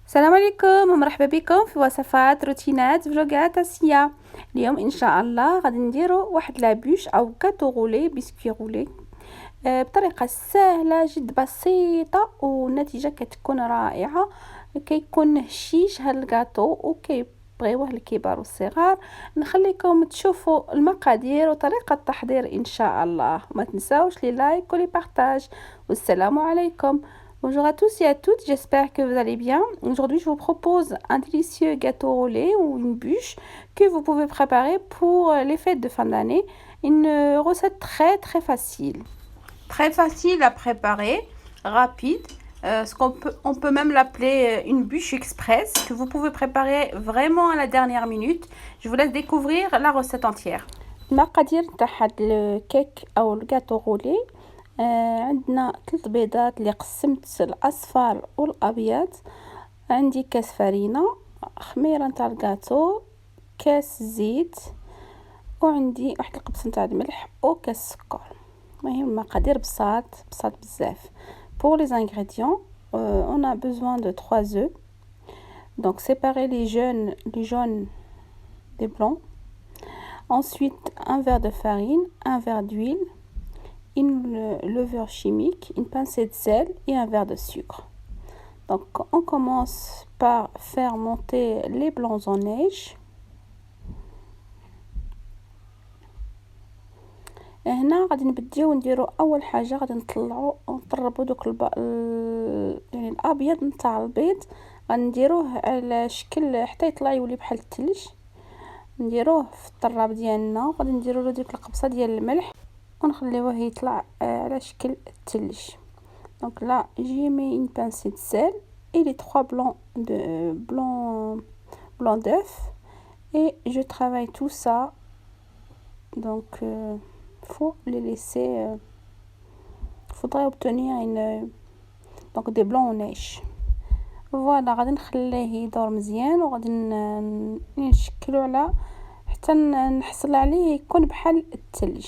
السلام عليكم ومرحبا بكم في وصفات روتينات فلوقات آسيا. اليوم ان شاء الله غادي نديرو واحد لابوش او كاتو غولي بسكوي غولي بطريقه سهله جد بسيطه والنتيجه كتكون رائعه. كيكون هشيش هاد الكاطو وكيبغيوه الكبار والصغار. نخليكم تشوفوا المقادير وطريقه التحضير ان شاء الله. ما تنساوش لي لايك ولي بارطاج. والسلام عليكم. Bonjour à tous et à toutes, j'espère que vous allez bien. Aujourd'hui, je vous propose un délicieux gâteau au lait ou une bûche que vous pouvez préparer pour les fêtes de fin d'année. Une recette très facile. Très facile à préparer, rapide. On peut même l'appeler une bûche express que vous pouvez préparer vraiment à la dernière minute. Je vous laisse découvrir la recette entière. المقادير تاع هاد الكيك او الجاتو غولي. عندنا 3 بيضات اللي قسمت الاصفر والابيض. عندي كاس فرينه، خميره نتاع الكاطو، كاس زيت، وعندي واحد القبص نتاع الملح وكاس سكر. المهم المقادير بساط بزاف. pour les ingrédients on a besoin de 3 œufs. donc séparer les jaunes des blancs. Ensuite un verre de farine, un verre d'huile, une levure chimique, une pincée de sel et un verre de sucre. Donc on commence par faire monter les blancs en neige. هنا غادي نبداو نديرو اول حاجه، غادي نطربوا دوك يعني الابيض نتاع البيض، غنديروه على شكل حتى يطلع يولي بحال الثلج. نديروه في الطراب ديالنا، وغادي نديرو له ديك القبصه ديال الملح ونخليوه يطلع على شكل الثلج. donc là j'ai mis une pincée de sel et les 3 blancs d'œuf et je travaille tout ça. donc faut les laisser faudrait obtenir donc des blancs en neige. فوالا غادي نخليه يدور مزيان وغادي نشكلو على حتى نحصل عليه يكون بحال الثلج.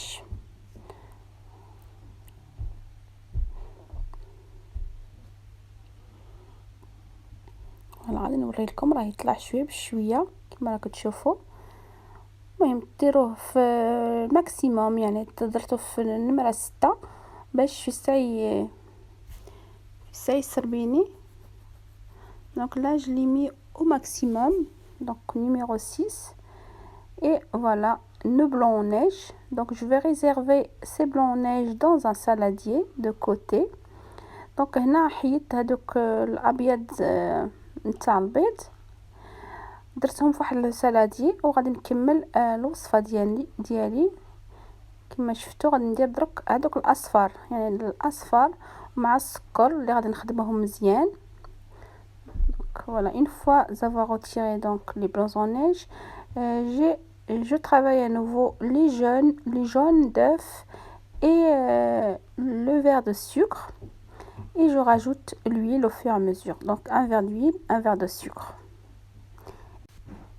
انا غادي نوري لكم راه يطلع شويه بشويه كما راكم تشوفوا. المهم ديروه في الماكسيموم، يعني درتو في النمره 6 باش في ساي يسربيني. donc là je l'ai mis au maximum, donc numéro 6. et voilà nos blancs en neige. donc je vais réserver ces blancs en neige dans un saladier de côté. donc هنا حيدت هذوك الابيض نتاع البيض، درتهم في واحد السلادي وغادي نكمل الوصفه ديالي كما شفتوا. غادي ندير درك هذوك الاصفر، يعني الاصفر مع السكر اللي غادي نخدمهم مزيان. donc voilà, une fois avoir retiré donc les blancs en neige, je travaille à nouveau les jaunes d'œuf et le verre de sucre, et je rajoute l'huile au fur et à mesure. donc un verre d'huile, un verre de sucre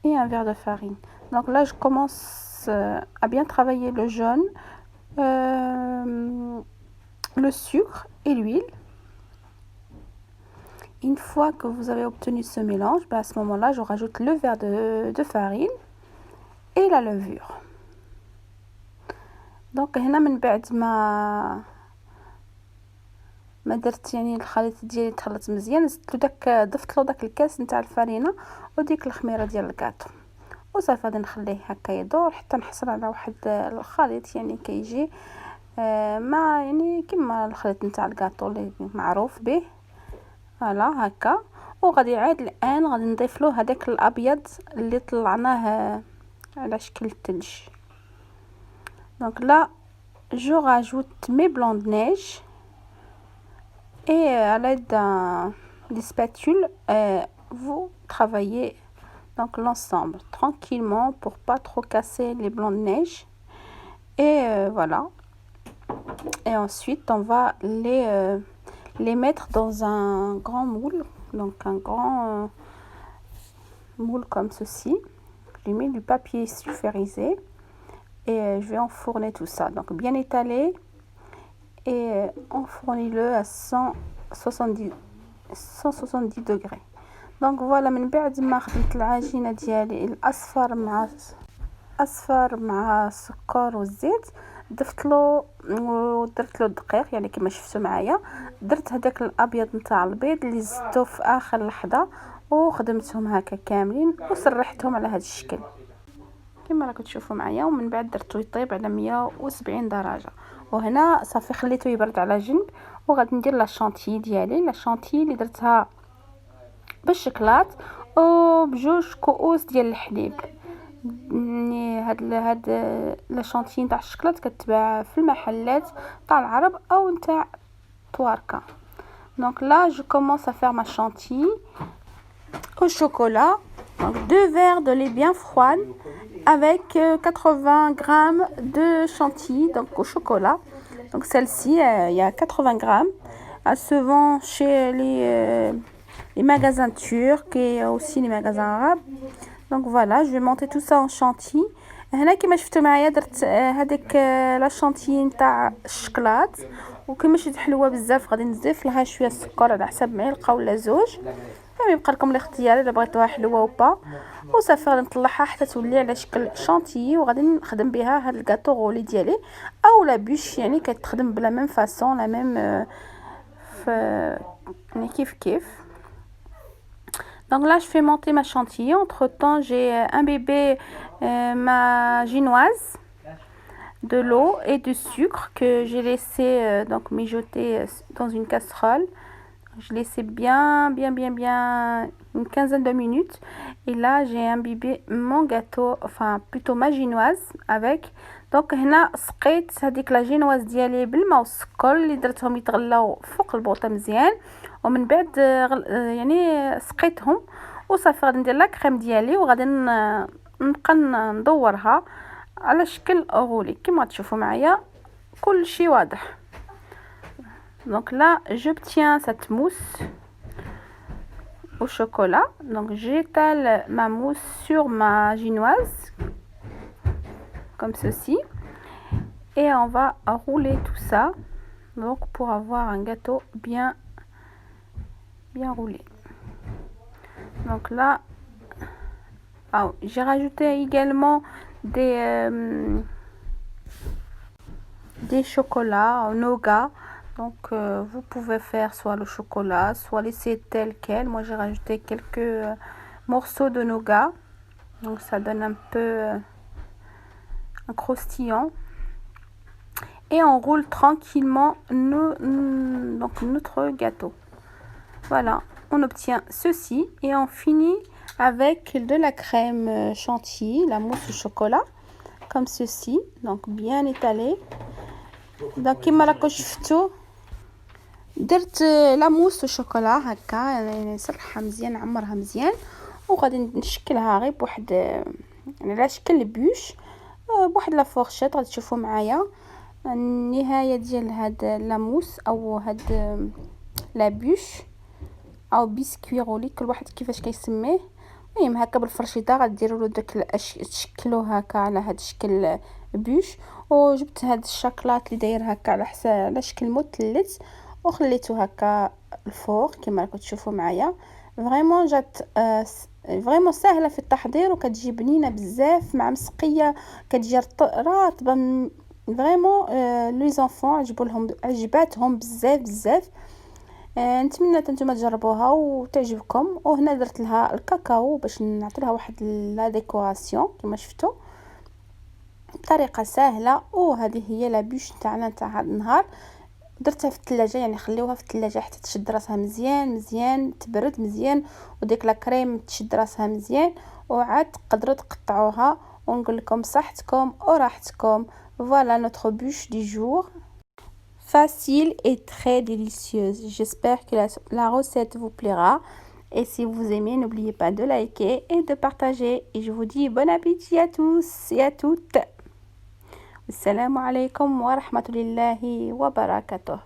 et un verre de farine. donc là je commence à bien travailler le jaune, le sucre et l'huile. une fois que vous avez obtenu ce mélange, à ce moment là je rajoute le verre de farine et la levure. donc هنا من بعد ما درت يعني الخليط ديالي تخلط مزيان، ضفت له داك الكاس نتاع الفرينه وديك الخميره ديال الكاطو وصافي. غادي نخليه هكا يدور حتى نحصل على واحد الخليط يعني كيجي ما يعني كما الخليط نتاع الكاطو اللي معروف به. فوالا هكا. وغادي عاد الان غادي نضيف له هذاك الابيض اللي طلعناه على شكل الثلج. donc là je rajoute mes blancs de neige et à l'aide des spatules vous travaillez donc l'ensemble tranquillement pour pas trop casser les blancs de neige. et voilà. et ensuite on va les mettre dans un grand moule, donc un grand moule comme ceci. J'ai mis du papier sulfurisé et je vais enfourner tout ça, donc bien étalé, et enfournez-le à 170 degrés. دونك فوالا من بعد ما خدمت العجينه ديالي الاصفر مع السكر والزيت، ضفت له ودرت له الدقيق يعني كما شفتوا معايا. درت هذاك الابيض نتاع البيض اللي زدته في اخر لحظه وخدمتهم هكا كاملين وسرحتهم على هذا الشكل كما راكم تشوفوا معايا. ومن بعد درتو يطيب على 170 درجه، وهنا صافي خليته يبرد على جنب. وغادي ندير لا شانتي ديالي، لا شانتي اللي درتها بالشكلاط وبجوج كؤوس ديال الحليب. يعني هاد لا شانتي تاع الشكلاط كتباع في المحلات تاع العرب او نتاع تواركا. دونك لا جو كومونس ا فير ما شانتي au chocolat. Donc 2 verres de lait bien froid avec 80 grammes de chantilly donc au chocolat. Donc celle-ci il y a 80 grammes. Elle se vend chez les magasins turcs et aussi les magasins arabes. Donc voilà, je vais monter tout ça en chantilly. هنا كما شفتوا معايا درت هذيك لا شانتي نتاع الشكلاط، وكما شفت حلوه بزاف غادي نضيف لها شويه السكر على حسب معلقه ولا زوج، يعني يبقى لكم الاختيار الا بغيتوها حلوه وبا. وصافي غادي نطلعها حتى تولي على شكل شانتي، وغادي نخدم بها هاد الكاطو غولي ديالي او لا بوش، يعني كتخدم بلا ميم فاصون لا ميم يعني كيف. Donc là je fais monter ma chantilly. Entre temps j'ai un bébé, ma ginoise, de l'eau et du sucre que j'ai laissé donc mijoter dans une casserole. Je laissais bien une quinzaine de minutes. Et là j'ai imbibé mon gâteau, enfin plutôt ma ginoise avec. دونك هنا سقيت هذيك لا جينواز ديالي بالماء والسكر اللي درتهم يتغلاو فوق البوطه مزيان، ومن بعد يعني سقيتهم وصافي. غادي ندير لا كريم ديالي وغادي نبقى ندورها على شكل غولي كما تشوفوا معايا كل شيء واضح. دونك لا j'obtiens cette mousse au chocolat. Donc j'étale ma mousse sur ma ginoise comme ceci et on va rouler tout ça donc pour avoir un gâteau bien roulé. Donc là j'ai rajouté également des chocolats en nougat. Donc vous pouvez faire soit le chocolat soit laisser tel quel. Moi j'ai rajouté quelques morceaux de nougat, donc ça donne un peu un croustillant. Et on roule tranquillement donc notre gâteau. Voilà, on obtient ceci et on finit avec de la crème chantilly, la mousse au chocolat comme ceci, donc bien étalée. Donc كما راكم شفتوا درت لا موس شوكولا هكا، يعني نسرحها مزيان نعمرها مزيان وغادي نشكلها غير بواحد يعني على شكل بوش بواحد لا فورشيط. غادي تشوفوا معايا النهايه ديال هاد لاموس او هاد لا بوش او بسكوي رولي كل واحد كيفاش كيسميه. المهم هكا بالفرشيطه غديروا له داك تشكلوه هكا على هاد الشكل بوش. وجبت هاد الشوكولات اللي داير هكا على شكل مثلث وخليته هكا الفوق كما راكم تشوفوا معايا. فريمون جات فريمون سهله في التحضير وكتجي بنينه بزاف مع مسقيه كتجي رطبه. فريمون لي زونفون عجباتهم بزاف. نتمنى انتم تجربوها وتعجبكم. وهنا درت لها الكاكاو باش نعطي لها واحد لا ديكوراسيون كما شفتوا بطريقه سهله. وهذه هي لا بوش تاعنا تاع هذا النهار. درتها في الثلاجه، يعني خليوها في الثلاجه حتى تشد راسها مزيان تبرد مزيان وديك لا كريم تشد راسها مزيان، وعاد تقدروا تقطعوها. ونقول لكم صحتكم وراحتكم. Voilà notre bûche du jour. Facile et très délicieuse. J'espère que la recette vous plaira. Et si vous aimez, n'oubliez pas de liker et de partager. Et je vous dis bon appétit à tous et à toutes. Assalamu alaikum wa rahmatullahi wa barakatuh.